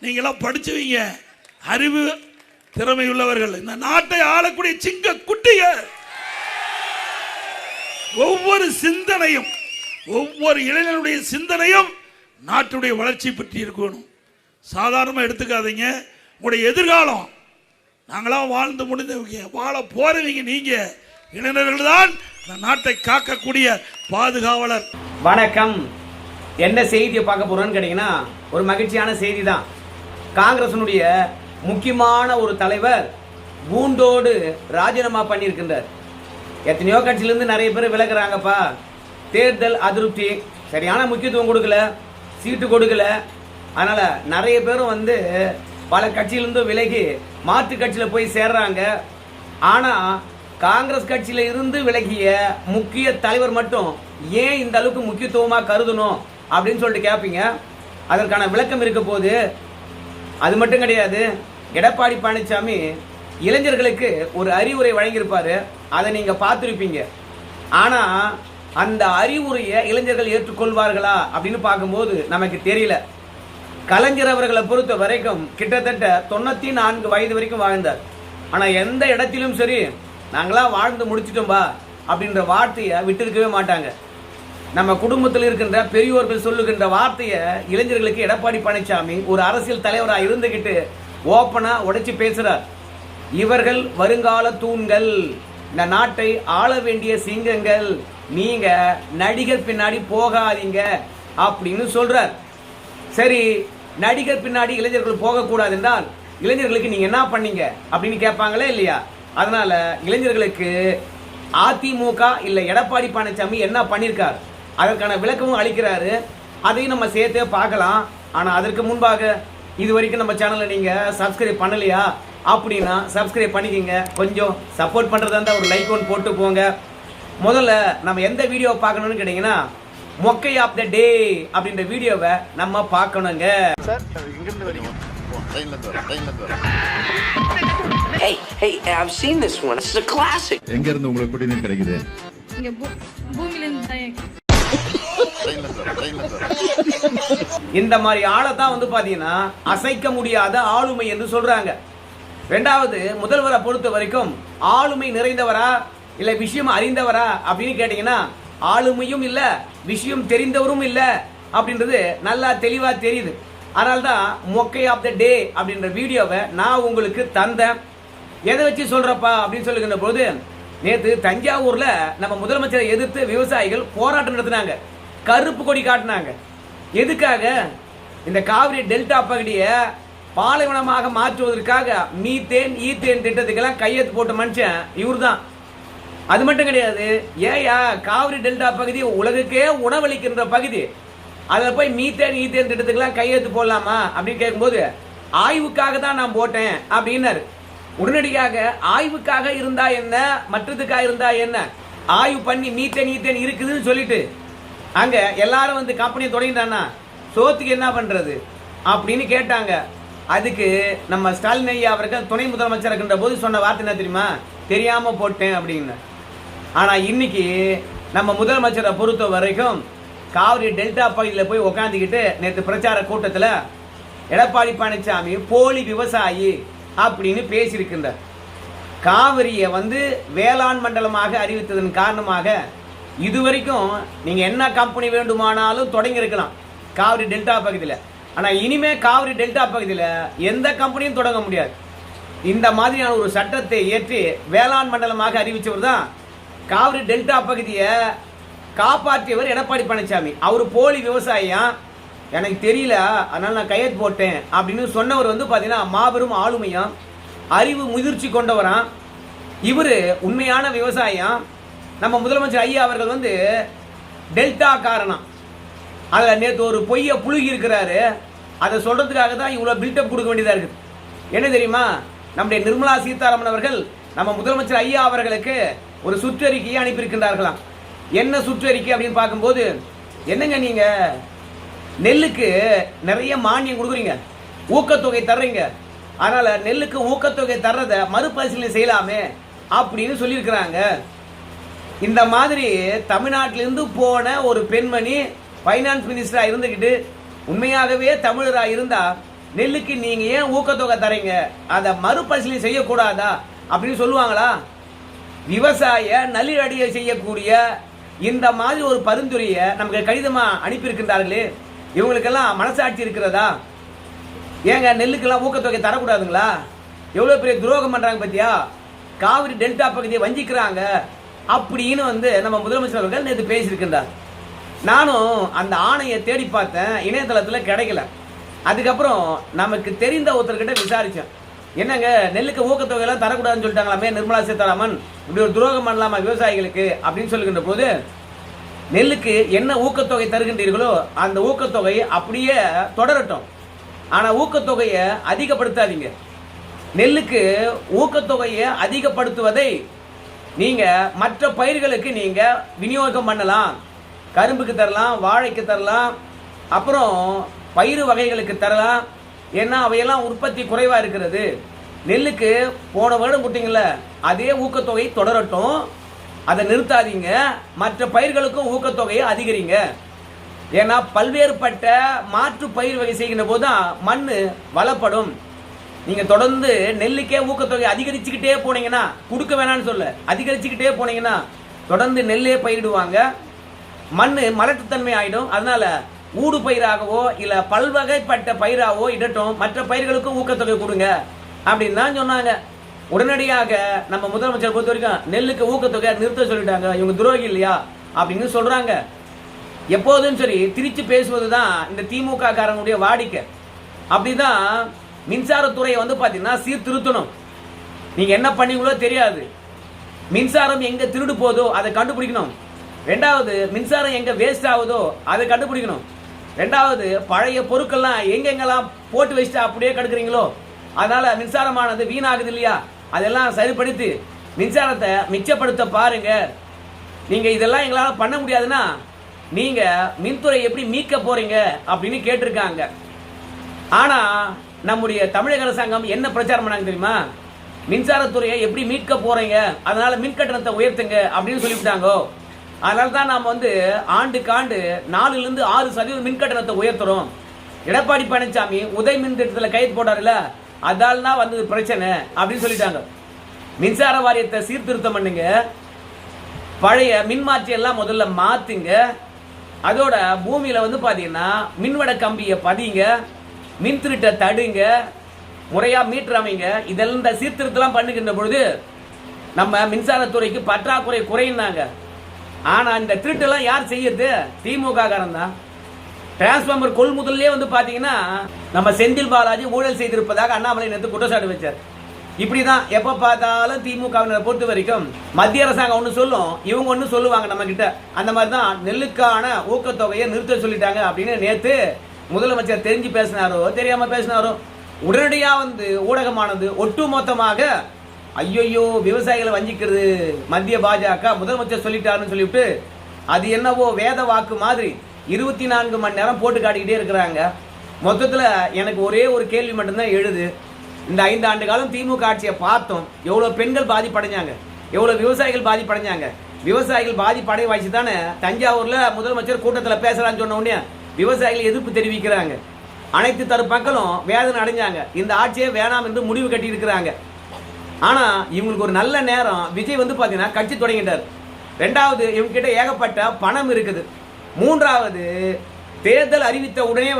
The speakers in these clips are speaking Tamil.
நீங்களாம் படிச்சவங்க, அறிவு திறமை உள்ளவர்கள், இந்த நாட்டை ஆளக்கூடிய சிங்க குட்டிக. ஒவ்வொரு சிந்தனையும், ஒவ்வொரு இளைஞனுடைய சிந்தனையும் நாட்டுடைய வளர்ச்சி பற்றி இருக்கணும். சாதாரணமாக எடுத்துக்காதீங்க. உங்களுடைய எதிர்காலம், நாங்களாம் வாழ்ந்து முடிந்தவங்க, வாழ போறவங்க நீங்க இளைஞர்கள் தான் இந்த நாட்டை காக்கக்கூடிய பாதுகாவலர். வணக்கம். என்ன செய்தியை பார்க்க போறோம்னு கேட்டீங்கன்னா, ஒரு மகிழ்ச்சியான செய்தி தான். காங்கிரசினுடைய முக்கியமான ஒரு தலைவர் பூண்டோடு ராஜினாமா பண்ணியிருக்கின்றார். எத்தனையோ கட்சியிலிருந்து நிறைய பேர் விலகுறாங்கப்பா. தேர்தல் அதிருப்தி, சரியான முக்கியத்துவம் கொடுக்கல, சீட்டு கொடுக்கல. அதனால நிறைய பேரும் பல கட்சியிலிருந்து விலகி மாற்று கட்சியில் போய் சேர்றாங்க. ஆனா காங்கிரஸ் கட்சியில இருந்து விலகிய முக்கிய தலைவர் மட்டும் ஏன் இந்த அளவுக்கு முக்கியத்துவமா கருதணும் அப்படின்னு சொல்லிட்டு கேட்பீங்க. அதற்கான விளக்கம் இருக்க போது. அது மட்டும் கிடையாது, எடப்பாடி பழனிசாமி இளைஞர்களுக்கு ஒரு அறிவுரை வழங்கியிருப்பாரு. அதை நீங்க பார்த்துருப்பீங்க. ஆனா அந்த அறிவுரையை இளைஞர்கள் ஏற்றுக்கொள்வார்களா அப்படின்னு பார்க்கும்போது நமக்கு தெரியல. கலைஞர் அவர்களை பொறுத்த வரைக்கும் கிட்டத்தட்ட 94 வயது வரைக்கும் வாழ்ந்தார். ஆனா எந்த இடத்திலும் சரி, நாங்களா வாழ்ந்து முடிச்சிட்டோம்பா அப்படின்ற வார்த்தையை விட்டிருக்கவே மாட்டாங்க. நம்ம குடும்பத்தில் இருக்கின்ற பெரியோர்கள் சொல்லுகின்ற வார்த்தையை இளைஞர்களுக்கு எடப்பாடி பழனிசாமி ஒரு அரசியல் தலைவராக இருந்துகிட்டு ஓப்பனா உடைச்சு பேசுறார். இவர்கள் வருங்கால தூண்கள், இந்த நாட்டை ஆள வேண்டிய சிங்கங்கள், நீங்க நடிகர் பின்னாடி போகாதீங்க அப்படின்னு சொல்றார். சரி, நடிகர் பின்னாடி இளைஞர்கள் போகக்கூடாது என்றால் இளைஞர்களுக்கு நீங்க என்ன பண்ணீங்க அப்படின்னு கேட்பாங்களே இல்லையா? அதனால இளைஞர்களுக்கு அதிமுக இல்ல எடப்பாடி பழனிசாமி என்ன பண்ணிருக்காரு அதற்கான விளக்கமும் அளிக்கிறாரு. அதையும் நம்ம சேர்த்தே பார்க்கலாம். ஆனா அதற்கு முன்பாக இது வரைக்கும் நம்ம சேனலை நீங்க சப்ஸ்கிரைப் பண்ணலையா அப்படின்னா சப்ஸ்கிரைப் பண்ணிக்கங்க. கொஞ்சம் சப்போர்ட் பண்றதா இருந்தா ஒரு லைக் ஒன்று போட்டு போங்க. முதல்ல நம்ம எந்த வீடியோ பார்க்கணும்னு கேட்டீங்கன்னா, மொக்கை ஆஃப் த டே அப்படின்ற வீடியோவை நம்ம பார்க்கணுங்க. Hey, I've seen this one. It's a classic. எங்க இருந்து உங்களுக்கு குடிநீர் கிடைக்குது? இங்க பூமியில இருந்து. இந்த மாதிரி ஆளை தான் பாத்தீங்கன்னா அசைக்க முடியாத ஆளுமை என்று சொல்றாங்க. ரெண்டாவது, முதல்வரை பொறுத்த வரைக்கும் ஆளுமை நிறைந்தவரா இல்ல விஷயம் அறிந்தவரா அப்படின்னு கேட்டீங்கன்னா, ஆளுமையும் இல்ல விஷயம் தெரிந்தவரும் இல்ல அப்படின்றது நல்லா தெளிவா தெரியுது. அதனால்தான் மொக்கை ஆஃப் த டே அப்படின்ற வீடியோவை நான் உங்களுக்கு தந்தேன். எதை வச்சு சொல்றப்பா அப்படின்னு சொல்லுகின்ற போது, நேற்று தஞ்சாவூர்ல நம்ம முதலமைச்சரை எதிர்த்து விவசாயிகள் போராட்டம் நடத்தினாங்க. கருப்பு கொடி காட்டினாங்க. எதுக்காக? இந்த காவிரி டெல்டா பகுதியை பாலைவனமாக மாற்றுவதற்காக மீத்தேன் ஈத்தேன் திட்டத்துக்கெல்லாம் கையெழுத்து போட்ட மனுஷன் இவர் தான். அது மட்டும் கிடையாது, ஏயா காவிரி டெல்டா பகுதி உலகுக்கே உணவளிக்கின்ற பகுதி, அதில் போய் மீத்தேன் ஈத்தேன் திட்டத்துக்கெல்லாம் கையெழுத்து போடலாமா அப்படின்னு கேட்கும்போது, ஆய்வுக்காக தான் நான் போட்டேன் அப்படின்னாரு. உடனடியாக ஆய்வுக்காக இருந்தா என்ன, மற்றதுக்காக இருந்தா என்ன, ஆய்வு பண்ணி மீத்தேன் ஈத்தேன் இருக்குதுன்னு சொல்லிட்டு அங்க எல்லாரும் கம்பெனியை தொடங்கிட்டானா சோத்துக்கு என்ன பண்றது அப்படின்னு கேட்டாங்க. அதுக்கு நம்ம ஸ்டாலின் ஐயா அவர்கள் துணை முதலமைச்சர் இருக்கின்ற போது சொன்ன வார்த்தை என்ன தெரியுமா? தெரியாம போட்டேன் அப்படின்னு. ஆனா இன்னைக்கு நம்ம முதலமைச்சரை பொறுத்த வரைக்கும் காவிரி டெல்டா பகுதியில் போய் உக்காந்துக்கிட்டு நேற்று பிரச்சார கூட்டத்தில் எடப்பாடி பழனிசாமி போலி விவசாயி அப்படின்னு பேசியிருக்கின்றார். காவிரியை வேளாண் மண்டலமாக அறிவித்ததன் காரணமாக இதுவரைக்கும் நீங்க என்ன கம்பெனி வேண்டுமானாலும் தொடங்கி இருக்கலாம் காவிரி டெல்டா பகுதியில். ஆனா இனிமே காவிரி டெல்டா பகுதியில் எந்த கம்பெனியும் தொடங்க முடியாது. இந்த மாதிரியான ஒரு சட்டத்தை ஏற்றி வேளாண் மண்டலமாக அறிவிச்சவர் தான் காவிரி டெல்டா பகுதியை காப்பாற்றியவர் எடப்பாடி பழனிசாமி. அவர் போலி விவசாயியா, எனக்கு தெரியல அதனால நான் கையெழுத்து போட்டேன் அப்படின்னு சொன்னவர் பாத்தீங்கன்னா மாபெரும் ஆளுமையா, அறிவு முதிர்ச்சி கொண்டவரா. இவரு உண்மையான விவசாயியா. நம்ம முதலமைச்சர் ஐயா அவர்கள் டெல்டா காரணம், அதில் நேற்று ஒரு பொய்யை புழுகி இருக்கிறாரு. அதை சொல்றதுக்காக தான் இவ்வளோ பில்டப் கொடுக்க வேண்டியதாக இருக்குது. என்ன தெரியுமா? நம்முடைய நிர்மலா சீதாராமன் அவர்கள் நம்ம முதலமைச்சர் ஐயா அவர்களுக்கு ஒரு சுற்றறிக்கையை அனுப்பியிருக்கின்றார்களாம். என்ன சுற்றறிக்கை அப்படின்னு பார்க்கும்போது, என்னங்க நீங்க நெல்லுக்கு நிறைய மானியம் கொடுக்குறீங்க, ஊக்கத்தொகை தர்றீங்க, அதனால நெல்லுக்கு ஊக்கத்தொகை தர்றதை மறுபரிசீலனை செய்யலாமே அப்படின்னு சொல்லியிருக்கிறாங்க. இந்த மாதிரி தமிழ்நாட்டிலிருந்து போன ஒரு பெண்மணி பைனான்ஸ் மினிஸ்டரா இருந்துகிட்டு உண்மையாகவே தமிழரா இருந்தா நெல்லுக்கு நீங்க ஏன் ஊக்கத்தொகை தரீங்க, அதை மறுபரிசீலனை செய்யக்கூடாதா அப்படின்னு சொல்லுவாங்களா? விவசாய நல்லிலடியை செய்யக்கூடிய இந்த மாதிரி ஒரு பரிந்துரையை நமக்கு கடிதமா அனுப்பியிருக்கின்றார்களே, இவங்களுக்கெல்லாம் மனசாட்சி இருக்கிறதா? ஏங்க நெல்லுக்கெல்லாம் ஊக்கத்தொகை தரக்கூடாதுங்களா? எவ்வளவு பெரிய துரோகம் பண்றாங்க பத்தியா? காவிரி டெல்டா பகுதியை வஞ்சிக்கிறாங்க அப்படின்னு நம்ம முதலமைச்சர் அவர்கள் நேற்று பேசியிருக்கின்றார். நானும் அந்த ஆணையை தேடி பார்த்தேன், இணையதளத்தில் கிடைக்கல. அதுக்கப்புறம் நமக்கு தெரிந்த ஒருத்தர்கிட்ட விசாரிச்சேன். என்னங்க நெல்லுக்கு ஊக்கத்தொகையெல்லாம் தரக்கூடாதுன்னு சொல்லிட்டாங்களாமே நிர்மலா சீதாராமன், இப்படி ஒரு துரோகம் பண்ணலாமா விவசாயிகளுக்கு அப்படின்னு சொல்லுகின்ற போது, நெல்லுக்கு என்ன ஊக்கத்தொகை தருகின்றீர்களோ அந்த ஊக்கத்தொகை அப்படியே தொடரட்டும், ஆனா ஊக்கத்தொகையை அதிகப்படுத்தாதீங்க. நெல்லுக்கு ஊக்கத்தொகையை அதிகப்படுத்துவதை நீங்க மற்ற பயிர்களுக்கு நீங்க விநியோகம் பண்ணலாம். கரும்புக்கு தரலாம், வாழைக்கு தரலாம், அப்புறம் பயிறு வகைகளுக்கு தரலாம். ஏன்னா அவையெல்லாம் உற்பத்தி குறைவா இருக்கிறது. நெல்லுக்கு போன வருடம் கொடுத்தீங்கல்ல அதே ஊக்கத்தொகை தொடரட்டும், அதை நிறுத்தாதீங்க. மற்ற பயிர்களுக்கும் ஊக்கத்தொகையை அதிகரிங்க. ஏன்னா பல்வேறுபட்ட மாற்று பயிர் வகை செய்கின்ற போதுதான் மண் வளப்படும். நீங்க தொடர்ந்து நெல்லுக்கே ஊக்கத்தொகை அதிகரிச்சுக்கிட்டே போனீங்கன்னா, கொடுக்க வேணாம்னு சொல்ல, அதிகரிச்சுக்கிட்டே போனீங்கன்னா தொடர்ந்து நெல்லே பயிரிடுவாங்க, மண் மலட்டுத்தன்மை ஆயிடும். அதனால ஊடு பயிராகவோ இல்ல பல்வகைப்பட்ட பயிராகவோ இடட்டும், மற்ற பயிர்களுக்கும் ஊக்கத்தொகை கொடுங்க அப்படின்னு தான் சொன்னாங்க. உடனடியாக நம்ம முதலமைச்சர் பொறுத்த வரைக்கும் நெல்லுக்கு ஊக்கத்தொகை நிறுத்த சொல்லிட்டாங்க, இவங்க துரோகி இல்லையா அப்படின்னு சொல்றாங்க. எப்போதும் சரி திரிச்சு பேசுவதுதான் இந்த திமுக காரங்களுடைய வாடிக்கை. அப்படிதான் மின்சாரத்துறையை பாத்தீங்கன்னா சீர்திருத்தணும். நீங்க என்ன பண்ணீங்களோ தெரியாது, மின்சாரம் எங்க திருடு போதோ அதை கண்டுபிடிக்கணும். ரெண்டாவது மின்சாரம் எங்க வேஸ்ட் ஆகுதோ அதை கண்டுபிடிக்கணும். ரெண்டாவது பழைய பொருட்கள்லாம் எங்கெங்கெல்லாம் போட்டு வச்சுட்டு அப்படியே கடுக்குறீங்களோ அதனால மின்சாரமானது வீணாகுது இல்லையா, அதெல்லாம் சரிப்படுத்தி மின்சாரத்தை மிச்சப்படுத்த பாருங்க. நீங்க இதெல்லாம் எங்களால பண்ண முடியாதுன்னா நீங்க மின்துறை எப்படி மீட்க போறீங்க அப்படின்னு கேட்டிருக்காங்க. ஆனா நம்முடைய தமிழக அரசாங்கம் என்ன பிரச்சாரம் பண்ணாங்க தெரியுமா? மின்சாரத்துறையை எப்படி மீட்க போறீங்க, அதனால மின் கட்டணத்தை உயர்த்துங்க அப்படின்னு சொல்லிவிட்டாங்க. அதனால தான் நாம ஆண்டுக்கு ஆண்டு 4-6% மின் கட்டணத்தை உயர்த்துறோம். எடப்பாடி பழனிசாமி உதய் மின் திட்டத்தில் கைது போட்டாருல, அதால் தான் வந்தது பிரச்சனை அப்படின்னு சொல்லிட்டாங்க. மின்சார வாரியத்தை சீர்திருத்தம் பண்ணுங்க, பழைய மின்மாற்றி எல்லாம் முதல்ல மாத்துங்க, அதோட பூமியில பாத்தீங்கன்னா மின்வட கம்பியை பதிங்க, மின் திருட்டை தடுங்க, முறையா மீட்டர் அமைங்க. இதெல்லாம் இந்த சீர்திருத்தம் பண்ணுகின்ற பொழுது நம்ம மின்சாரத்துறைக்கு பற்றாக்குறை குறையினாங்க. ஆனா இந்த திருட்டெல்லாம் யார் செய்யறது? திமுக காரன் தான். டிரான்ஸ்பார்மர் கொள்முதல்லே பாத்தீங்கன்னா நம்ம செந்தில் பாலாஜி ஊழல் செய்திருப்பதாக அண்ணாமலை நேற்று குற்றச்சாட்டு வச்சார். இப்படிதான் எப்ப பார்த்தாலும் திமுகவினரை பொறுத்த வரைக்கும் மத்திய அரசாங்கம் ஒண்ணு சொல்லும், இவங்க ஒண்ணு சொல்லுவாங்க நம்ம கிட்ட. அந்த மாதிரி தான் நெல்லுக்கான ஊக்கத்தொகையை நிறுத்த சொல்லிட்டாங்க அப்படின்னு நேத்து முதலமைச்சர் தெரிஞ்சு பேசினாரோ தெரியாம பேசினாரோ, உடனடியா ஊடகமானது ஒட்டுமொத்தமாக ஐயோ விவசாயிகளை வஞ்சிக்கிறது மத்திய பாஜக முதலமைச்சர் சொல்லிட்டாருன்னு சொல்லிவிட்டு அது என்னவோ வேத வாக்கு மாதிரி 24 மணி நேரம் போட்டு காட்டிக்கிட்டே இருக்கிறாங்க. மொத்தத்தில் எனக்கு ஒரே ஒரு கேள்வி மட்டும்தான் எழுது. இந்த 5 ஆண்டு காலம் திமுக ஆட்சியை பார்த்தோம், எவ்வளவு பெண்கள் பாதிப்படைஞ்சாங்க, எவ்வளவு விவசாயிகள் பாதிப்படைஞ்சாங்க. விவசாயிகள் பாதிப்படைய வச்சு தானே தஞ்சாவூர்ல முதலமைச்சர் கூட்டத்தில் பேசலான்னு சொன்ன உடனே விவசாயிகள் எதிர்ப்பு தெரிவிக்கிறாங்க. அனைத்து தரப்பு மக்களும் வேதனை அடைஞ்சாங்க, இந்த ஆட்சியே வேணாம் என்று முடிவு கட்டி இருக்கிறாங்க. ஆனா இவங்களுக்கு ஒரு நல்ல நேரம் விஜய் பாத்தீங்கன்னா கட்சி தொடங்கிட்டார். ரெண்டாவது இவங்க கிட்ட ஏகப்பட்ட பணம் இருக்குது. மூன்றாவது தேர்தல் அறிவித்த உடனே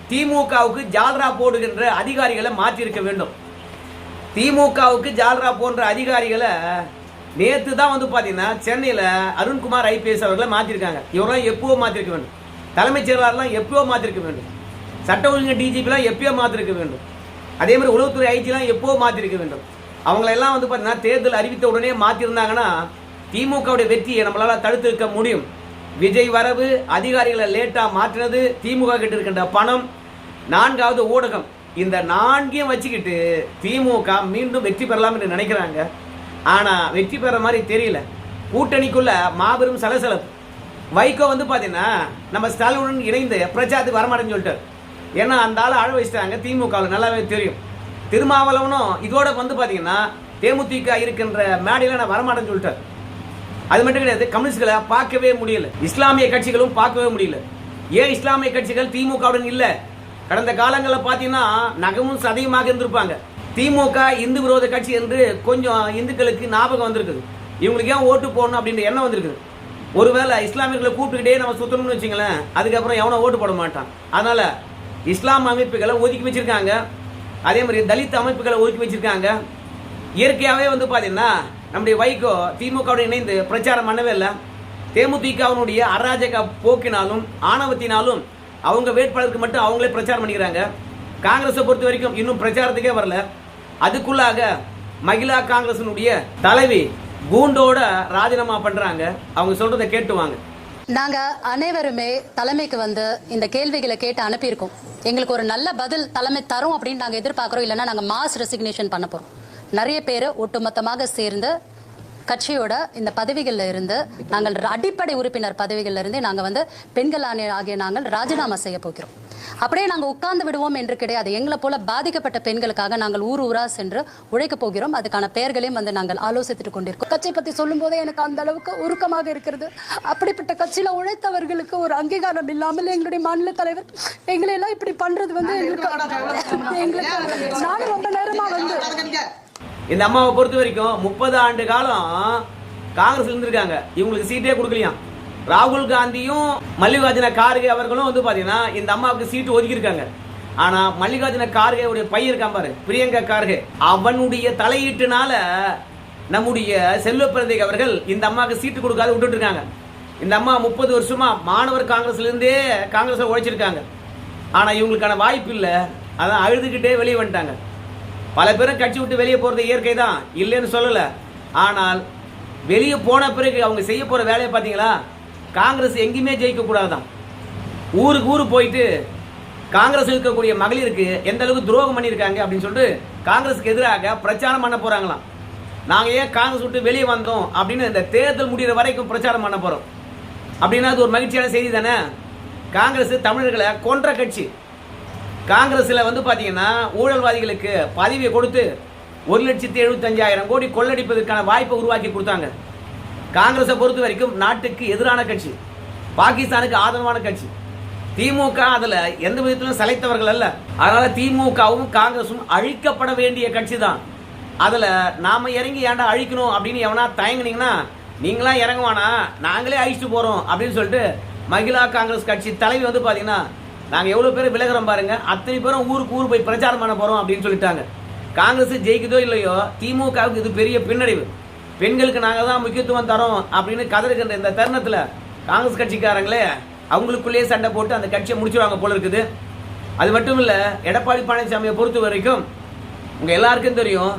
திமுகவுக்கு ஜால்ரா போடுகின்ற அதிகாரிகளை மாற்றி இருக்க வேண்டும். திமுகவுக்கு ஜால்ரா போன்ற அதிகாரிகளை நேற்று தான் பாத்தீங்கன்னா சென்னையில அருண்குமார் ஐபிஎஸ் அவர்களை மாத்திருக்காங்க. இவரெல்லாம் எப்பவோ மாத்திருக்க வேண்டும், தலைமைச் செயலாளர்லாம் எப்பவோ மாத்திருக்க வேண்டும், சட்ட ஒழுங்கு டிஜிபிலாம் எப்பயோ மாத்திருக்க வேண்டும், அதே மாதிரி உளவுத்துறை ஐஜிலாம் எப்பவோ மாத்திருக்க வேண்டும். அவங்களெல்லாம் பாத்தீங்கன்னா தேர்தல் அறிவித்த உடனே மாத்திருந்தாங்கன்னா திமுகவுடைய வெற்றியை நம்மளால தடுத்து இருக்க முடியும். விஜய் வரவு, அதிகாரிகளை லேட்டா மாற்றினது, திமுக கிட்ட இருக்கின்ற பணம், 4வது ஊடகம், இந்த 4ஐயும் வச்சுக்கிட்டு திமுக மீண்டும் வெற்றி பெறலாம் என்று நினைக்கிறாங்க. ஆனா வெற்றி பெற மாதிரி தெரியல. கூட்டணிக்குள்ள மாபெரும் சலசலப்பு. வைகோ பாத்தீங்கன்னா நம்ம ஸ்டாலினுடன் இணைந்து பிரச்சாரத்துக்கு வரமாட்டேன்னு சொல்லிட்டார். ஏன்னா அந்த ஆளை அழ வச்சிட்டாங்க திமுக, நல்லாவே தெரியும். திருமாவளவனும் இதோட பாத்தீங்கன்னா தேமுதிக இருக்கின்ற மேடையில நான் வரமாட்டேன்னு சொல்லிட்டார். அது மட்டும் கிடையாது, கம்யூனிஸ்ட்களை பார்க்கவே முடியல, இஸ்லாமிய கட்சிகளும் பார்க்கவே முடியல. ஏன் இஸ்லாமிய கட்சிகள் திமுகவுடன் இல்ல? கடந்த காலங்களில் பார்த்தீங்கன்னா நகமும் சதையுமாக இருந்திருப்பாங்க. திமுக இந்து விரோத கட்சி என்று கொஞ்சம் இந்துக்களுக்கு ஞாபகம் வந்திருக்குது. இவங்களுக்கு ஏன் ஓட்டு போடணும் அப்படின்ற எண்ணம் வந்திருக்குது. ஒருவேளை இஸ்லாமியர்களை கூப்பிட்டுக்கிட்டே நம்ம சுத்தணும்னு வச்சுங்களேன், அதுக்கப்புறம் எவனோ ஓட்டு போட மாட்டான். அதனால இஸ்லாம் அமைப்புகளை ஒதுக்கி வச்சிருக்காங்க, அதே மாதிரி தலித் அமைப்புகளை ஒதுக்கி வச்சிருக்காங்க. இயற்கையாகவே வந்து பார்த்தீங்கன்னா நம்முடைய வைகோ திமுகவுடன் இணைந்து பிரச்சாரம் பண்ணவே இல்லை. தேமுதிகவினுடைய அராஜக போக்கினாலும் ஆணவத்தினாலும் அவங்க வேட்பாளருக்கு மட்டும் அவங்களே பிரச்சாரம் பண்ணிக்கிறாங்க. காங்கிரஸை பொறுத்த வரைக்கும் இன்னும் பிரச்சாரத்துக்கே வரல. அதுக்குள்ளாக மகிழா காங்கிரசினுடைய தலைவி கூண்டோட ராஜினாமா பண்றாங்க. அவங்க சொல்றதை கேட்டுவாங்க. நாங்க அனைவருமே தலைமைக்கு வந்து இந்த கேள்விகளை கேட்டு அனுப்பியிருக்கோம். எங்களுக்கு ஒரு நல்ல பதில் தலைமை தரும் அப்படின்னு நாங்க எதிர்பார்க்கிறோம். இல்லைன்னா நாங்க மாஸ் ரெசிக்னேஷன் பண்ண போறோம். நிறைய பேர் ஒட்டுமொத்தமாக சேர்ந்து கட்சியோட இந்த பதவிகளில் இருந்து நாங்கள் அடிப்படை உறுப்பினர் பதவிகளில் இருந்து நாங்கள் வந்து பெண்கள் ஆகிய நாங்கள் ராஜினாமா செய்ய போகிறோம். அப்படியே நாங்கள் உட்கார்ந்து விடுவோம் என்று கிடையாது. எங்களை போல பாதிக்கப்பட்ட பெண்களுக்காக நாங்கள் ஊர் ஊரா சென்று உழைக்க போகிறோம். அதுக்கான பெயர்களையும் வந்து நாங்கள் ஆலோசித்துட்டு கொண்டிருக்கோம். கட்சியை பற்றி சொல்லும் போதே எனக்கு அந்த அளவுக்கு உருக்கமாக இருக்கிறது. அப்படிப்பட்ட கட்சியில உழைத்தவர்களுக்கு ஒரு அங்கீகாரம் இல்லாமல் எங்களுடைய மாநில தலைவர் எங்களை எல்லாம் இப்படி பண்றது வந்து எங்களுக்கு நானும் ரொம்ப நேரமா வந்து இந்த அம்மாவை பொறுத்த வரைக்கும் 30 ஆண்டு காலம் காங்கிரஸ் இருந்திருக்காங்க. இவங்களுக்கு சீட்டே கொடுக்கலையாம். ராகுல் காந்தியும் மல்லிகார்ஜுன கார்கே அவர்களும் வந்து பாத்தீங்கன்னா இந்த அம்மாவுக்கு சீட்டு ஒதுக்கியிருக்காங்க. ஆனா மல்லிகார்ஜுன கார்கேவுடைய பையன் இருக்கான் பாரு, பிரியங்கா கார்கே, அவனுடைய தலையீட்டுனால நம்முடைய செல்வ பிறந்தகை அவர்கள் இந்த அம்மாவுக்கு சீட்டு கொடுக்காத விட்டுட்டு இருக்காங்க. இந்த அம்மா 30 வருஷமா மாணவர் காங்கிரஸ்ல இருந்தே காங்கிரஸ் உழைச்சிருக்காங்க. ஆனா இவங்களுக்கான வாய்ப்பு இல்லை. அதான் அழுதுகிட்டே வெளியே வந்துட்டாங்க. பல பேரும் கட்சி விட்டு வெளியே போறது இயற்கை தான், இல்லைன்னு சொல்லல. ஆனால் வெளியே போன பிறகு அவங்க செய்ய போற வேலையை பார்த்தீங்களா? காங்கிரஸ் எங்கேயுமே ஜெயிக்க கூடாதான். ஊருக்கு ஊரு போயிட்டு காங்கிரஸ் இருக்கக்கூடிய மகளிருக்கு எந்த அளவுக்கு துரோகம் பண்ணியிருக்காங்க அப்படின்னு சொல்லிட்டு காங்கிரஸுக்கு எதிராக பிரச்சாரம் பண்ண போறாங்களாம். நாங்கள் ஏன் காங்கிரஸ் விட்டு வெளியே வந்தோம் அப்படின்னு இந்த தேர்தல் முடிகிற வரைக்கும் பிரச்சாரம் பண்ண போறோம். அப்படின்னா அது ஒரு மகிழ்ச்சியான செய்தி தானே. காங்கிரஸ் தமிழர்களை கொன்ற கட்சி. காங்கிரஸ்ல வந்து பாத்தீங்கன்னா ஊழல்வாதிகளுக்கு பதவியை கொடுத்து 1,75,000 கோடி கொள்ளடிப்பதற்கான வாய்ப்பை உருவாக்கி கொடுத்தாங்க. காங்கிரஸை பொறுத்த வரைக்கும் நாட்டுக்கு எதிரான கட்சி, பாகிஸ்தானுக்கு ஆதரவான கட்சி. திமுக அதுல எந்த விதத்திலும் சளைத்தவர்கள் அல்ல. அதனால திமுகவும் காங்கிரசும் அழிக்கப்பட வேண்டிய கட்சி தான். அதுல நாம இறங்கி ஏன்டா அழிக்கணும் அப்படின்னு எவனா தயங்குனீங்கன்னா, நீங்களா இறங்குவானா நாங்களே அழிச்சுட்டு போறோம் அப்படின்னு சொல்லிட்டு மகிழா காங்கிரஸ் கட்சி தலைவி வந்து பாத்தீங்கன்னா, நாங்கள் எவ்வளோ பேர் விலகிறோம் பாருங்க, அத்தனை பேரும் ஊருக்கு ஊர் போய் பிரச்சாரம் பண்ண போகிறோம் அப்படின்னு சொல்லிட்டாங்க. காங்கிரஸ் ஜெயிக்குதோ இல்லையோ, திமுகவுக்கு இது பெரிய பின்னடைவு. பெண்களுக்கு நாங்கள் தான் முக்கியத்துவம் தரோம் அப்படின்னு கதறுகின்ற இந்த தருணத்தில் காங்கிரஸ் கட்சிக்காரங்களே அவங்களுக்குள்ளேயே சண்டை போட்டு அந்த கட்சியை முடிச்சுடுவாங்க போல இருக்குது. அது மட்டும் இல்லை, எடப்பாடி பழனிசாமியை பொறுத்த வரைக்கும் உங்கள் எல்லாருக்கும் தெரியும்,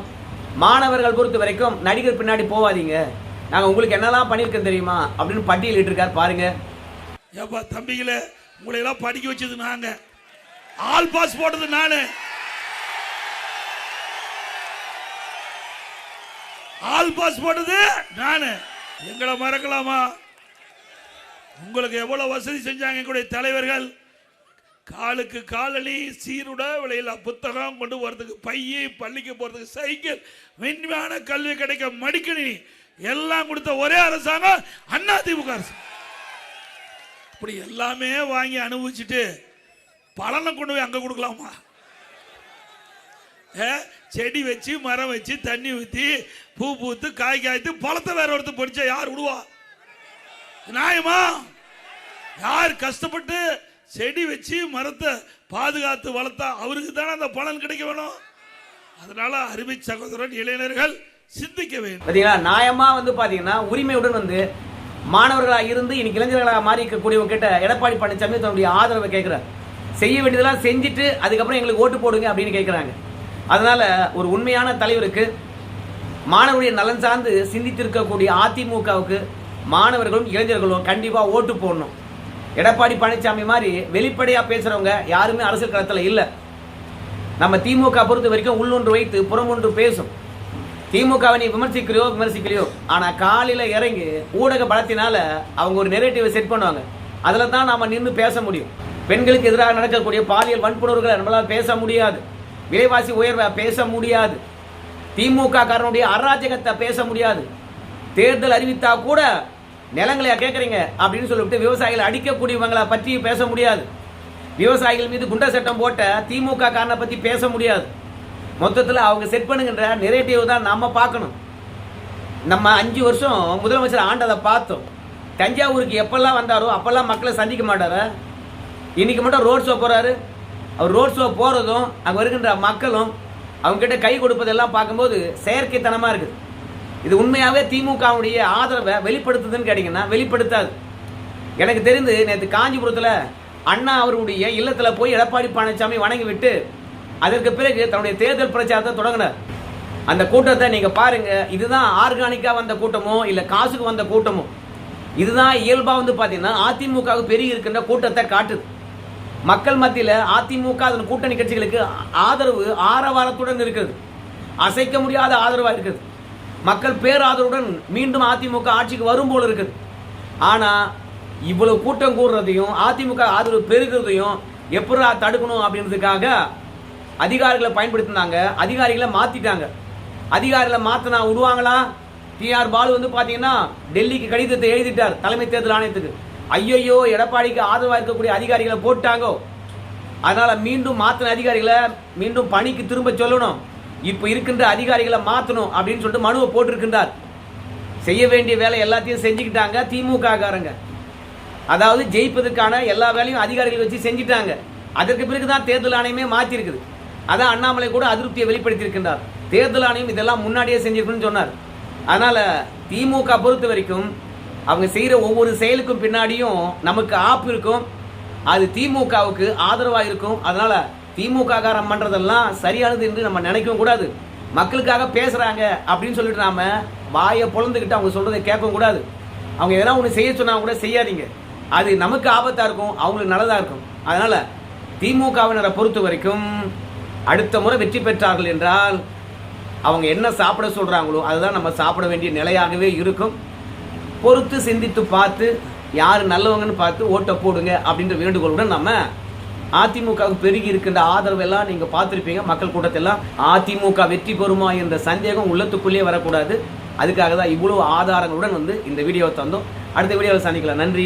மாணவர்கள் பொறுத்த வரைக்கும் நடிகர் பின்னாடி போவாதீங்க, நாங்கள் உங்களுக்கு என்னெல்லாம் பண்ணியிருக்கோம் தெரியுமா அப்படின்னு பட்டியலிட்டு இருக்கார் பாருங்க. ஏப்பா தம்பிகளே, உங்களை எல்லாம் படிக்க வச்சது நாங்க, ஆல் பாஸ் போட்டது நானு, ஆல் பாஸ் போட்டது நானு. எங்களை மறக்கலாமா? உங்களுக்கு எவ்வளவு வசதி செஞ்சாங்க எங்களுடைய தலைவர்கள். காலுக்கு காலணி, சீருட விலையில புத்தகம் கொண்டு போறதுக்கு பைய, பள்ளிக்கு போறதுக்கு சைக்கிள், மென்மையான கல்வி கிடைக்க மடிக்கணினி எல்லாம் கொடுத்த ஒரே அரசாங்கம் அண்ணா திமுக அரசு. இப்படி எல்லாமே வாங்கி அனுபவிச்சுட்டு பலனை கொண்டு போய் அங்க கொடுக்கலாமா? செடி வச்சு மரம் வச்சு தண்ணி ஊத்தி பூ பூத்து காய் காய்த்து பழத்தை வேற ஒருத்தர் பொடிச்சா யார் விடுவா? நியாயமா? யார் கஷ்டப்பட்டு செடி வச்சு மரத்தை பாதுகாத்து வளர்த்தா அவருக்கு தானே அந்த பலன் கிடைக்க வேணும். அதனால அருமை சகோதரன் இளைஞர்கள் சிந்திக்க வேண்டும். பாத்தீங்களா, நியாயமா வந்து பாத்தீங்கன்னா உரிமையுடன் வந்து மாணவர்களாக இருந்து இன்னைக்கு இளைஞர்களாக மாறி இருக்கக்கூடியவங்க கிட்ட எடப்பாடி பழனிசாமி தன்னுடைய ஆதரவை கேட்கிறார். செய்ய வேண்டியதெல்லாம் செஞ்சுட்டு அதுக்கப்புறம் எங்களுக்கு ஓட்டு போடுங்க அப்படின்னு கேட்கிறாங்க. அதனால ஒரு உண்மையான தலைவருக்கு, மாணவருடைய நலன் சார்ந்து சிந்தித்திருக்கக்கூடிய அதிமுகவுக்கு மாணவர்களும் இளைஞர்களும் கண்டிப்பா ஓட்டு போடணும். எடப்பாடி பழனிசாமி மாதிரி வெளிப்படையா பேசுறவங்க யாருமே அரசியல் களத்தில் இல்லை. நம்ம திமுக பொறுத்த வரைக்கும் உள்ளொன்று வைத்து புறம் ஒன்று பேசும். திமுகவை நீ விமர்சிக்கலையோ, ஆனா காலையில இறங்கி ஊடக பலத்தினால அவங்க ஒரு நெரேட்டிவை செட் பண்ணுவாங்க. அதுல தான் நாம நின்று பேச முடியும். பெண்களுக்கு எதிராக நடக்கக்கூடிய பாலியல் வன்புணர்வுகளை நம்மளால் பேச முடியாது. விலைவாசி உயர்வை பேச முடியாது. திமுக காரனுடைய அராஜகத்தை பேச முடியாது. தேர்தல் அறிவித்தா கூட நிலங்களையா கேட்கறீங்க அப்படின்னு சொல்லிட்டு விவசாயிகளை அடிக்கக்கூடியவங்களை பற்றி பேச முடியாது. விவசாயிகள் மீது குண்டர் சட்டம் போட்ட திமுக காரனை பத்தி பேச முடியாது. மொத்தத்தில் அவங்க செட் பண்ணுகின்ற நெரேட்டிவ் தான் நம்ம பார்க்கணும். நம்ம 5 வருஷம் முதலமைச்சர் ஆண்டதை பார்த்தோம். தஞ்சாவூருக்கு எப்பெல்லாம் வந்தாரோ அப்பெல்லாம் மக்களை சந்திக்க மாட்டாரா? இன்னைக்கு மட்டும் ரோட் ஷோ போறாரு. அவர் ரோட் ஷோ போறதும் அங்க வருகின்ற மக்களும் அவங்க கிட்ட கை கொடுப்பதெல்லாம் பார்க்கும்போது செயற்கைத்தனமா இருக்குது. இது உண்மையாவே திமுகவுடைய ஆதரவை வெளிப்படுத்துதுன்னு கேட்டீங்கன்னா வெளிப்படுத்தாது. எனக்கு தெரிந்து நேற்று காஞ்சிபுரத்தில் அண்ணா அவருடைய இல்லத்தில் போய் எடப்பாடி பழனிசாமி வணங்கி விட்டு அதற்கு பிறகு தன்னுடைய தேர்தல் பிரச்சாரத்தை தொடங்கினார். அந்த கூட்டத்தை நீங்க பாருங்க. இதுதான் ஆர்கானிக்கா வந்த கூட்டமோ இல்ல காசுக்கு வந்த கூட்டமோ? இதுதான் இயல்பா பாத்தீங்கன்னா அதிமுகவுக்கு பெருகி இருக்கின்ற கூட்டத்தை காட்டுது. மக்கள் மத்தியில் அதிமுக அதன் கூட்டணி கட்சிகளுக்கு ஆதரவு ஆரவாரத்துடன் இருக்குது. அசைக்க முடியாத ஆதரவா இருக்குது. மக்கள் பேராதரவுடன் மீண்டும் அதிமுக ஆட்சிக்கு வரும் போல இருக்குது. ஆனா இவ்வளவு கூட்டம் கூடுறதையும் அதிமுக ஆதரவு பெருகிறதையும் எப்படா தடுக்கணும் அப்படின்றதுக்காக அதிகாரிகளை பயன்படுத்தினாங்க. அதிகாரிகளை மாத்திட்டாங்க. அதிகாரிகளை மாத்தினா விடுவாங்களா? டிஆர் பாலு பாத்தீங்கன்னா டெல்லிக்கு கடிதத்தை எழுதிட்டார் தலைமை தேர்தல் ஆணையத்துக்கு. ஐயோ எடப்பாடிக்கு ஆதரவா இருக்கக்கூடிய அதிகாரிகளை போட்டாங்கோ, அதனால மீண்டும் மாத்தின அதிகாரிகளை மீண்டும் பணிக்கு திரும்ப சொல்லணும், இப்ப இருக்கின்ற அதிகாரிகளை மாத்தணும் அப்படின்னு சொல்லிட்டு மனுவை போட்டிருக்கின்றார். செய்ய வேண்டிய வேலை எல்லாத்தையும் செஞ்சுக்கிட்டாங்க திமுக காரங்க. அதாவது ஜெயிப்பதற்கான எல்லா வேலையும் அதிகாரிகள் வச்சு செஞ்சுட்டாங்க. அதற்கு பிறகுதான் தேர்தல் ஆணையமே மாத்தி இருக்குது. அதான் அண்ணாமலை கூட அதிருப்தியை வெளிப்படுத்தி இருக்கின்றார். தேர்தல் ஆணையம் இதெல்லாம் முன்னாடியே செஞ்சிருக்குன்னு சொன்னார். அதனால திமுக பொறுத்த வரைக்கும் அவங்க செய்யற ஒவ்வொரு செயலுக்கும் பின்னாடியும் நமக்கு ஆப்பு இருக்கும். அது திமுகவுக்கு ஆதரவா இருக்கும். அதனால திமுக காரம் பண்றதெல்லாம் சரியானது என்று நம்ம நினைக்கவும் கூடாது. மக்களுக்காக பேசுறாங்க அப்படின்னு சொல்லிட்டு நாம வாயை பொழந்துக்கிட்டு அவங்க சொல்றதை கேட்கவும் கூடாது. அவங்க எதனா ஒன்று செய்ய சொன்னா கூட செய்யாதீங்க. அது நமக்கு ஆபத்தா இருக்கும், அவங்களுக்கு நல்லதா இருக்கும். அதனால திமுகவினரை பொறுத்த வரைக்கும் அடுத்த முறை வெற்றி பெற்றார்கள் என்றால் அவங்க என்ன சாப்பிட சொல்றாங்களோ அதுதான் நம்ம சாப்பிட வேண்டிய நிலையாகவே இருக்கும். பொறுத்து சிந்தித்து பார்த்து யாரு நல்லவங்கன்னு பார்த்து ஓட்டை போடுங்க அப்படின்ற வேண்டுகோளுடன் நம்ம அதிமுகவுக்கு பெருகி இருக்கின்ற ஆதரவு எல்லாம் நீங்க பார்த்திருப்பீங்க. மக்கள் கூட்டத்தெல்லாம் அதிமுக வெற்றி பெறுமா என்ற சந்தேகம் உள்ளத்துக்குள்ளே வரக்கூடாது. அதுக்காக தான் இவ்வளவு ஆதாரங்களுடன் இந்த வீடியோவை தந்தோம். அடுத்த வீடியோவில் சந்திக்கலாம். நன்றி.